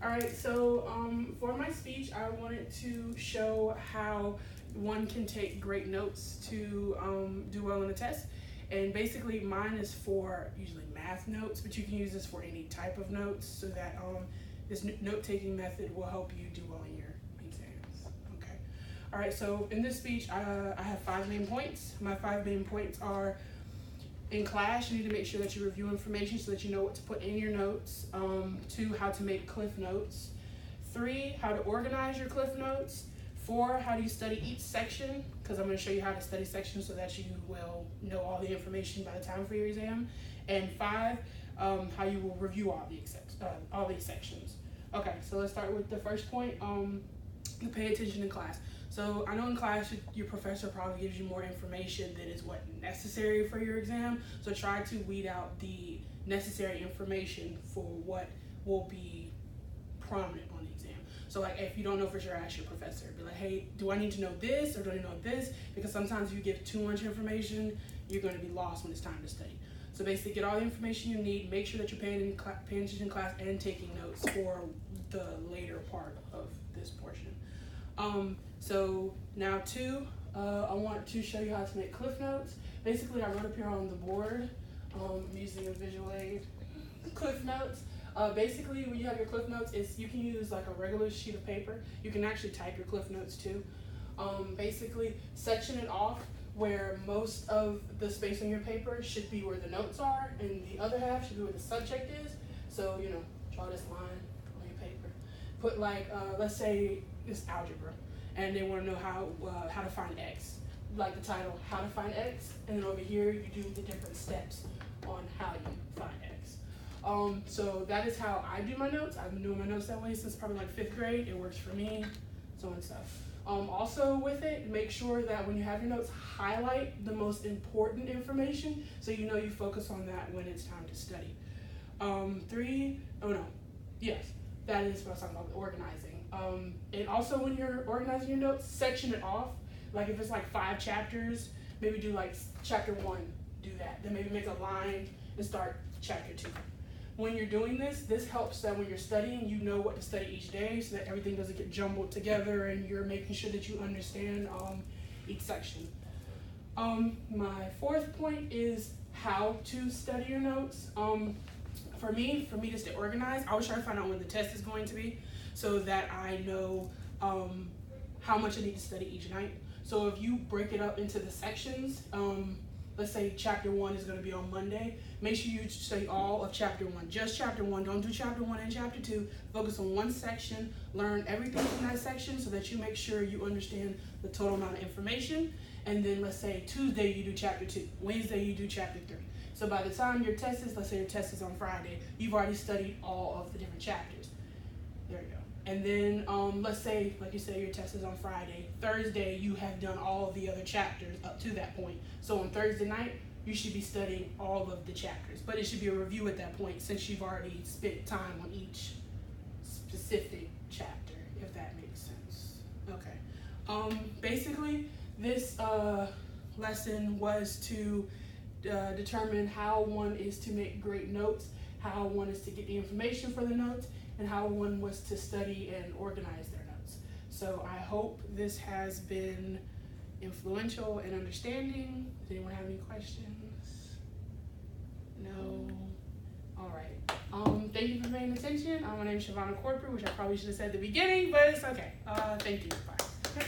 All right, so for my speech, I wanted to show how one can take great notes to do well in a test. And basically, mine is for usually math notes, but you can use this for any type of notes so that this note-taking method will help you do well in your exams. Okay. All right, so in this speech, I have 5 main points. My 5 main points are: in class, you need to make sure that you review information so that you know what to put in your notes. 2, how to make cliff notes. 3, how to organize your cliff notes. 4, how do you study each section, because I'm going to show you how to study sections so that you will know all the information by the time for your exam. And 5, how you will review all these sections. Okay, so let's start with the first point, pay attention in class. So I know in class your professor probably gives you more information than is what necessary for your exam. So try to weed out the necessary information for what will be prominent on the exam. So like if you don't know for sure, ask your professor. Be like, hey, do I need to know this or do I need to know this? Because sometimes if you give too much information, you're going to be lost when it's time to study. So basically get all the information you need, make sure that you're paying attention in class and taking notes for the later part of this portion. So now 2, I want to show you how to make cliff notes. Basically, I wrote up here on the board, I'm using a visual aid, cliff notes. Basically, when you have your cliff notes, you can use like a regular sheet of paper. You can actually type your cliff notes too. Basically, section it off where most of the space on your paper should be where the notes are, and the other half should be where the subject is. So, draw this line on your paper. Put like, let's say it's algebra, and they want to know how to find x. Like the title, how to find x, and then over here you do the different steps on how you find x. So that is how I do my notes. I've been doing my notes that way since probably like 5th grade. It works for me, so on and stuff. Also with it, make sure that when you have your notes, highlight the most important information so you know you focus on that when it's time to study. 3, yes, that is what I was talking about, organizing. And also when you're organizing your notes, section it off. Like if it's like 5 chapters, maybe do like chapter 1, do that. Then maybe make a line and start chapter 2. When you're doing this helps that when you're studying, you know what to study each day so that everything doesn't get jumbled together and you're making sure that you understand each section. My 4th point is how to study your notes. For me to stay organized, I always try to find out when the test is going to be so that I know how much I need to study each night. So if you break it up into the sections, let's say chapter 1 is going to be on Monday, make sure you study all of chapter 1, just chapter 1. Don't do chapter 1 and chapter 2. Focus on one section, learn everything from that section so that you make sure you understand the total amount of information. And then let's say Tuesday you do chapter 2, Wednesday you do chapter 3. So by the time your test is, let's say your test is on Friday, you've already studied all of the different chapters. There you go. And then let's say, like you said, your test is on Friday. Thursday, you have done all of the other chapters up to that point. So on Thursday night, you should be studying all of the chapters. But it should be a review at that point since you've already spent time on each specific chapter, if that makes sense. Okay. Basically, this lesson was to determine how one is to make great notes, how one is to get the information for the notes, and how one was to study and organize their notes. So I hope this has been influential and understanding. Does anyone have any questions? No? All right. Thank you for paying attention. My name is Shavonna Corporate, which I probably should have said at the beginning, but it's okay. Thank you. Bye.